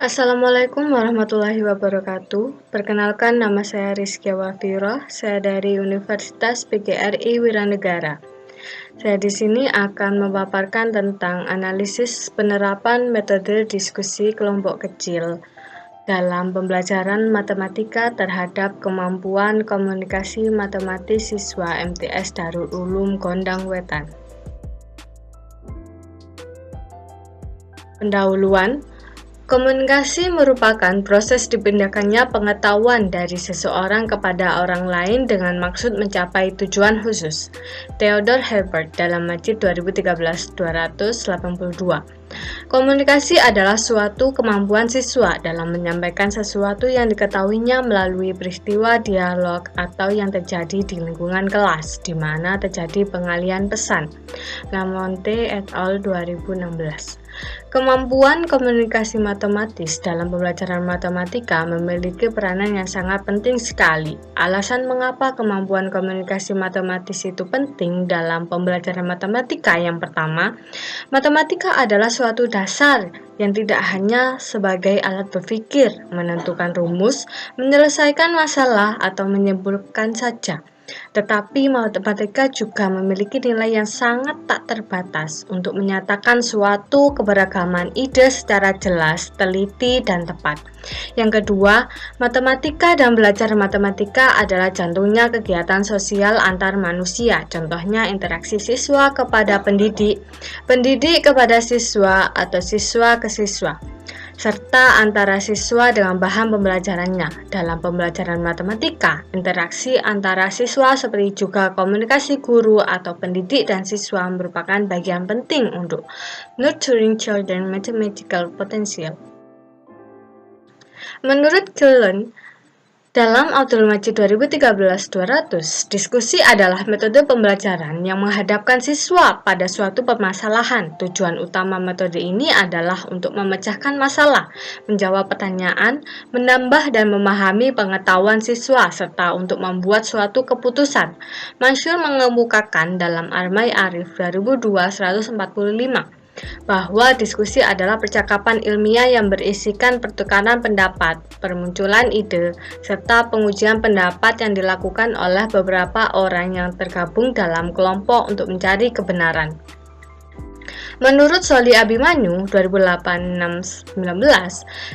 Assalamualaikum warahmatullahi wabarakatuh. Perkenalkan, nama saya Rizkia Wafira. Saya dari Universitas PGRI Wiranegara. Saya di sini akan memaparkan tentang analisis penerapan metode diskusi kelompok kecil dalam pembelajaran matematika terhadap kemampuan komunikasi matematis siswa MTS Darul Ulum Gondang Wetan. Pendahuluan. Komunikasi merupakan proses dipindahkannya pengetahuan dari seseorang kepada orang lain dengan maksud mencapai tujuan khusus. Theodore Herbert dalam Majid 2013-282. Komunikasi adalah suatu kemampuan siswa dalam menyampaikan sesuatu yang diketahuinya melalui peristiwa dialog atau yang terjadi di lingkungan kelas, di mana terjadi pengalian pesan. Lamonte et al. 2016. Kemampuan komunikasi matematis dalam pembelajaran matematika memiliki peranan yang sangat penting sekali. Alasan mengapa kemampuan komunikasi matematis itu penting dalam pembelajaran matematika yang pertama, matematika adalah suatu dasar yang tidak hanya sebagai alat berpikir, menentukan rumus, menyelesaikan masalah, atau menyimpulkan saja. Tetapi matematika juga memiliki nilai yang sangat tak terbatas untuk menyatakan suatu keberagaman ide secara jelas, teliti, dan tepat. Yang kedua, matematika dan belajar matematika adalah jantungnya kegiatan sosial antar manusia, contohnya interaksi siswa kepada pendidik, pendidik kepada siswa, atau siswa ke siswa, serta antara siswa dengan bahan pembelajarannya. Dalam pembelajaran matematika, interaksi antara siswa seperti juga komunikasi guru atau pendidik dan siswa merupakan bagian penting untuk nurturing children mathematical potential. Menurut Gillen, dalam Abdul Majid 2013-200, diskusi adalah metode pembelajaran yang menghadapkan siswa pada suatu permasalahan. Tujuan utama metode ini adalah untuk memecahkan masalah, menjawab pertanyaan, menambah dan memahami pengetahuan siswa, serta untuk membuat suatu keputusan. Mansur mengemukakan dalam Armai Arif 2002-145 bahwa diskusi adalah percakapan ilmiah yang berisikan pertukaran pendapat, permunculan ide, serta pengujian pendapat yang dilakukan oleh beberapa orang yang tergabung dalam kelompok untuk mencari kebenaran. Menurut Soli Abimanyu 2008-19,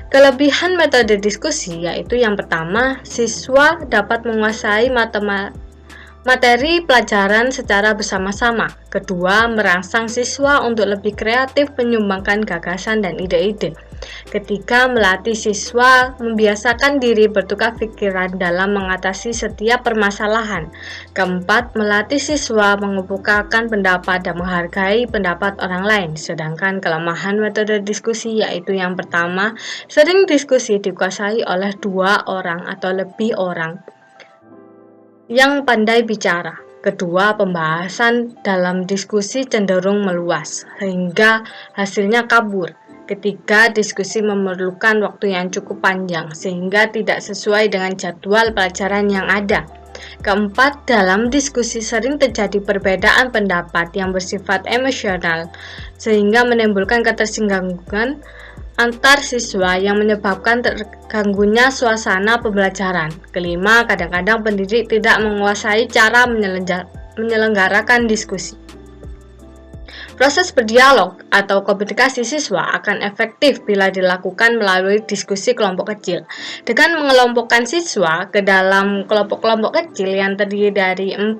kelebihan metode diskusi yaitu yang pertama, siswa dapat menguasai materi pelajaran secara bersama-sama. Kedua, merangsang siswa untuk lebih kreatif menyumbangkan gagasan dan ide-ide. Ketiga, melatih siswa membiasakan diri bertukar pikiran dalam mengatasi setiap permasalahan. Keempat, melatih siswa mengemukakan pendapat dan menghargai pendapat orang lain. Sedangkan kelemahan metode diskusi yaitu yang pertama, sering diskusi dikuasai oleh dua orang atau lebih orang yang pandai bicara. Kedua, pembahasan dalam diskusi cenderung meluas, sehingga hasilnya kabur. Ketiga, diskusi memerlukan waktu yang cukup panjang, sehingga tidak sesuai dengan jadwal pelajaran yang ada. Keempat, dalam diskusi sering terjadi perbedaan pendapat yang bersifat emosional, sehingga menimbulkan ketersinggungan antar siswa yang menyebabkan terganggunya suasana pembelajaran. Kelima, kadang-kadang pendidik tidak menguasai cara menyelenggarakan diskusi. Proses berdialog atau komunikasi siswa akan efektif bila dilakukan melalui diskusi kelompok kecil. Dengan mengelompokkan siswa ke dalam kelompok-kelompok kecil yang terdiri dari 4-5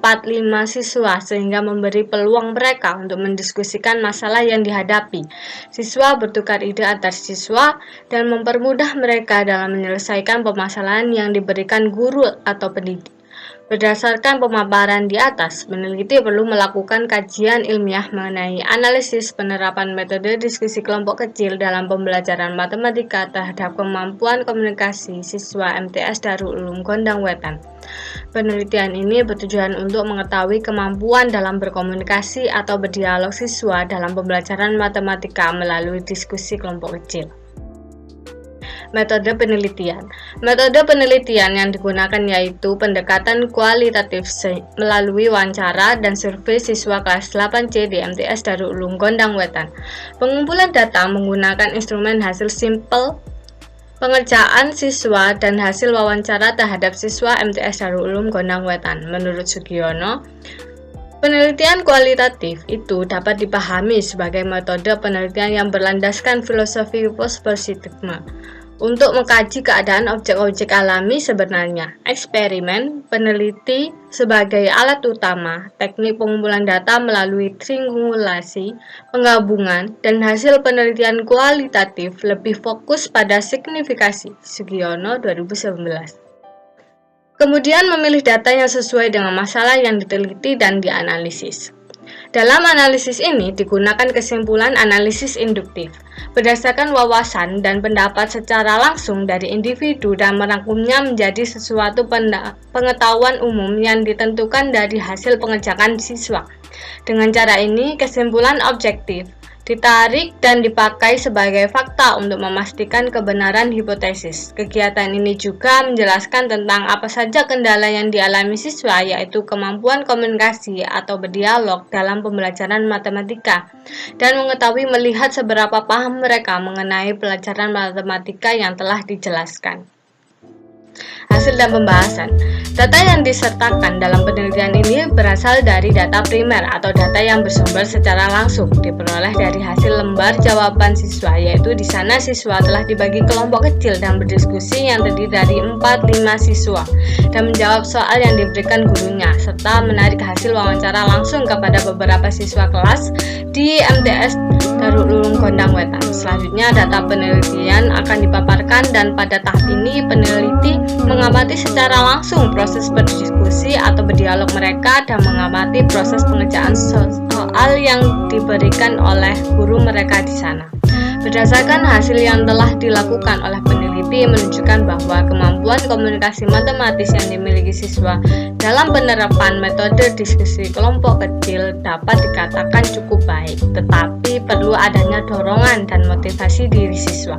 siswa sehingga memberi peluang mereka untuk mendiskusikan masalah yang dihadapi. Siswa bertukar ide antar siswa dan mempermudah mereka dalam menyelesaikan permasalahan yang diberikan guru atau pendidik. Berdasarkan pemaparan di atas, peneliti perlu melakukan kajian ilmiah mengenai analisis penerapan metode diskusi kelompok kecil dalam pembelajaran matematika terhadap kemampuan komunikasi siswa MTS Darul Ulum Gondang Wetan. Penelitian ini bertujuan untuk mengetahui kemampuan dalam berkomunikasi atau berdialog siswa dalam pembelajaran matematika melalui diskusi kelompok kecil. Metode penelitian. Metode penelitian yang digunakan yaitu pendekatan kualitatif melalui wawancara dan survei siswa kelas 8C di MTS Darul Ulum Gondang Wetan. Pengumpulan data menggunakan instrumen hasil simple pengerjaan siswa dan hasil wawancara terhadap siswa MTS Darul Ulum Gondang Wetan. Menurut Sugiono, penelitian kualitatif itu dapat dipahami sebagai metode penelitian yang berlandaskan filosofi postpositifisme untuk mengkaji keadaan objek-objek alami sebenarnya. Eksperimen, peneliti sebagai alat utama, teknik pengumpulan data melalui triangulasi, penggabungan, dan hasil penelitian kualitatif lebih fokus pada signifikasi. Sugiono 2019. Kemudian memilih data yang sesuai dengan masalah yang diteliti dan dianalisis. Dalam analisis ini digunakan kesimpulan analisis induktif, berdasarkan wawasan dan pendapat secara langsung dari individu dan merangkumnya menjadi sesuatu pengetahuan umum yang ditentukan dari hasil pengerjaan siswa. Dengan cara ini, kesimpulan objektif ditarik dan dipakai sebagai fakta untuk memastikan kebenaran hipotesis. Kegiatan ini juga menjelaskan tentang apa saja kendala yang dialami siswa, yaitu kemampuan komunikasi atau berdialog dalam pembelajaran matematika, dan mengetahui melihat seberapa paham mereka mengenai pelajaran matematika yang telah dijelaskan. Hasil dan pembahasan. Data yang disertakan dalam penelitian ini berasal dari data primer atau data yang bersumber secara langsung, diperoleh dari hasil lembar jawaban siswa, yaitu di sana siswa telah dibagi kelompok kecil dan berdiskusi yang terdiri dari 4-5 siswa dan menjawab soal yang diberikan gurunya, serta menarik hasil wawancara langsung kepada beberapa siswa kelas di MTS Darul Ulum Gondang Wetan. Selanjutnya data penelitian akan dipaparkan dan pada tahap ini peneliti mengamati secara langsung proses berdiskusi atau berdialog mereka dan mengamati proses pengerjaan soal yang diberikan oleh guru mereka di sana. Berdasarkan hasil yang telah dilakukan oleh peneliti menunjukkan bahwa kemampuan komunikasi matematis yang dimiliki siswa dalam penerapan metode diskusi kelompok kecil dapat dikatakan cukup baik, tetapi perlu adanya dorongan dan motivasi diri siswa,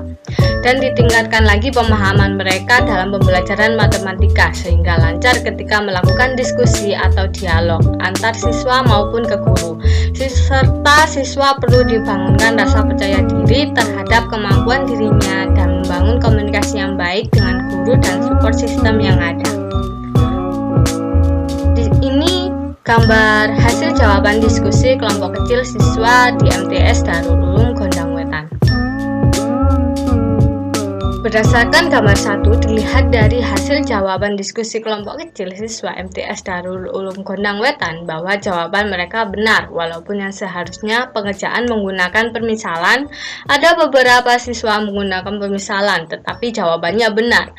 dan ditingkatkan lagi pemahaman mereka dalam pembelajaran matematika sehingga lancar ketika melakukan diskusi atau dialog antar siswa maupun ke guru, serta siswa perlu dibangunkan rasa percaya diri terhadap kemampuan dirinya dan membangun komunikasi yang baik dengan guru dan support system yang ada. Ini gambar hasil jawaban diskusi kelompok kecil siswa di MTS Darul Ulum Gondang Wetan. Berdasarkan gambar 1 dilihat dari hasil jawaban diskusi kelompok kecil siswa MTS Darul Ulum Gondang Wetan bahwa jawaban mereka benar, walaupun yang seharusnya pengerjaan menggunakan permisalan, ada beberapa siswa menggunakan permisalan, tetapi jawabannya benar.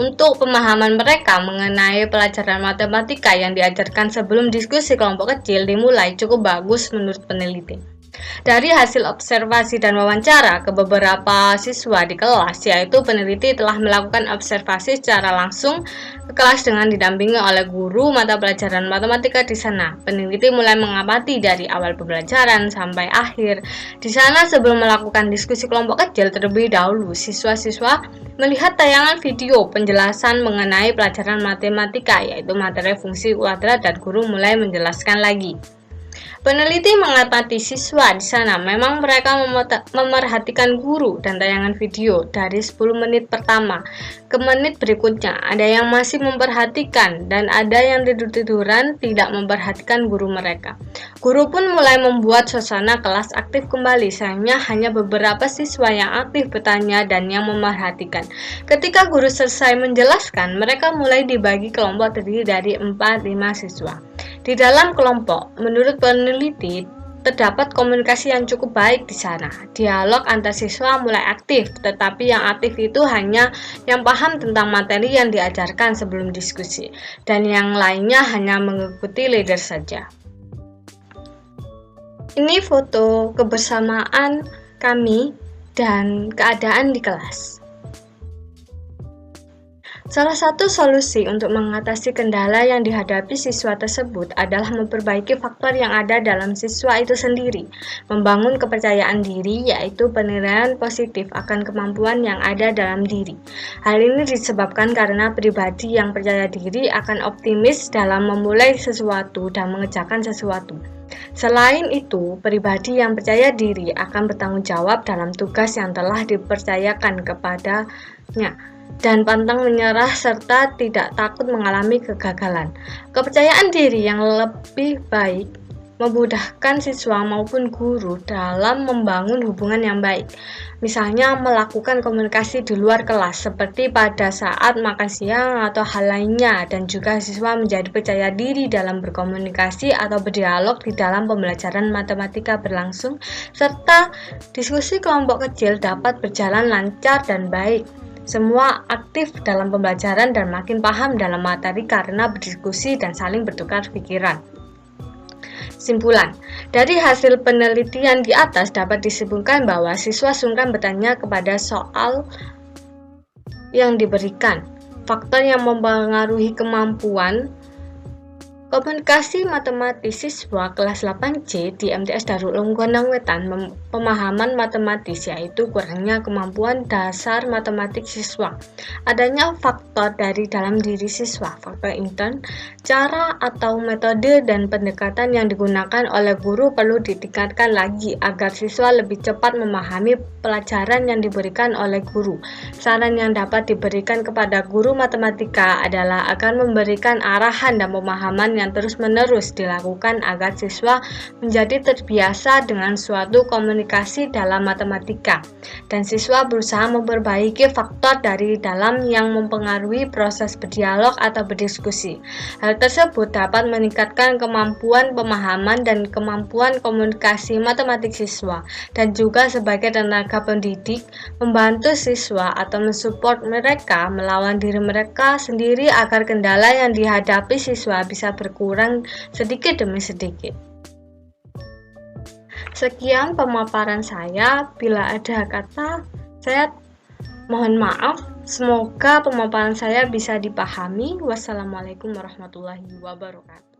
Untuk pemahaman mereka mengenai pelajaran matematika yang diajarkan sebelum diskusi kelompok kecil dimulai cukup bagus menurut peneliti. Dari hasil observasi dan wawancara ke beberapa siswa di kelas, yaitu peneliti telah melakukan observasi secara langsung ke kelas dengan didampingi oleh guru mata pelajaran matematika di sana. Peneliti mulai mengamati dari awal pembelajaran sampai akhir. Di sana sebelum melakukan diskusi kelompok kecil terlebih dahulu, siswa-siswa melihat tayangan video penjelasan mengenai pelajaran matematika, yaitu materi fungsi kuadrat, dan guru mulai menjelaskan lagi. Peneliti mengamati siswa di sana, memang mereka memerhatikan guru dan tayangan video dari 10 menit pertama ke menit berikutnya. Ada yang masih memperhatikan dan ada yang tidur-tiduran tidak memperhatikan guru mereka. Guru pun mulai membuat suasana kelas aktif kembali, sayangnya hanya beberapa siswa yang aktif bertanya dan yang memperhatikan. Ketika guru selesai menjelaskan, mereka mulai dibagi kelompok terdiri dari 4-5 siswa. Di dalam kelompok, menurut peneliti, terdapat komunikasi yang cukup baik di sana. Dialog antar siswa mulai aktif, tetapi yang aktif itu hanya yang paham tentang materi yang diajarkan sebelum diskusi, dan yang lainnya hanya mengikuti leader saja. Ini foto kebersamaan kami dan keadaan di kelas. Salah satu solusi untuk mengatasi kendala yang dihadapi siswa tersebut adalah memperbaiki faktor yang ada dalam siswa itu sendiri, membangun kepercayaan diri, yaitu penilaian positif akan kemampuan yang ada dalam diri. Hal ini disebabkan karena pribadi yang percaya diri akan optimis dalam memulai sesuatu dan mengerjakan sesuatu. Selain itu, pribadi yang percaya diri akan bertanggung jawab dalam tugas yang telah dipercayakan kepadanya dan pantang menyerah serta tidak takut mengalami kegagalan. Kepercayaan diri yang lebih baik memudahkan siswa maupun guru dalam membangun hubungan yang baik. Misalnya melakukan komunikasi di luar kelas seperti pada saat makan siang atau hal lainnya, dan juga siswa menjadi percaya diri dalam berkomunikasi atau berdialog di dalam pembelajaran matematika berlangsung, serta diskusi kelompok kecil dapat berjalan lancar dan baik. Semua aktif dalam pembelajaran dan makin paham dalam materi karena berdiskusi dan saling bertukar pikiran. Kesimpulan, dari hasil penelitian di atas dapat disimpulkan bahwa siswa sungkan bertanya kepada soal yang diberikan. Faktor yang mempengaruhi kemampuan komunikasi matematis siswa kelas 8C di MTS Darul Ulum Gondang Wetan pemahaman matematis, yaitu kurangnya kemampuan dasar matematik siswa, adanya faktor dari dalam diri siswa, faktor intern, cara atau metode dan pendekatan yang digunakan oleh guru perlu ditingkatkan lagi agar siswa lebih cepat memahami pelajaran yang diberikan oleh guru. Saran yang dapat diberikan kepada guru matematika adalah akan memberikan arahan dan pemahaman yang terus-menerus dilakukan agar siswa menjadi terbiasa dengan suatu komunikasi dalam matematika, dan siswa berusaha memperbaiki faktor dari dalam yang mempengaruhi proses berdialog atau berdiskusi. Hal tersebut dapat meningkatkan kemampuan pemahaman dan kemampuan komunikasi matematik siswa, dan juga sebagai tenaga pendidik membantu siswa atau mensupport mereka melawan diri mereka sendiri agar kendala yang dihadapi siswa bisa berkurang sedikit demi sedikit. Sekian pemaparan saya. Bila ada kata, saya mohon maaf. Semoga pemaparan saya bisa dipahami. Wassalamualaikum warahmatullahi wabarakatuh.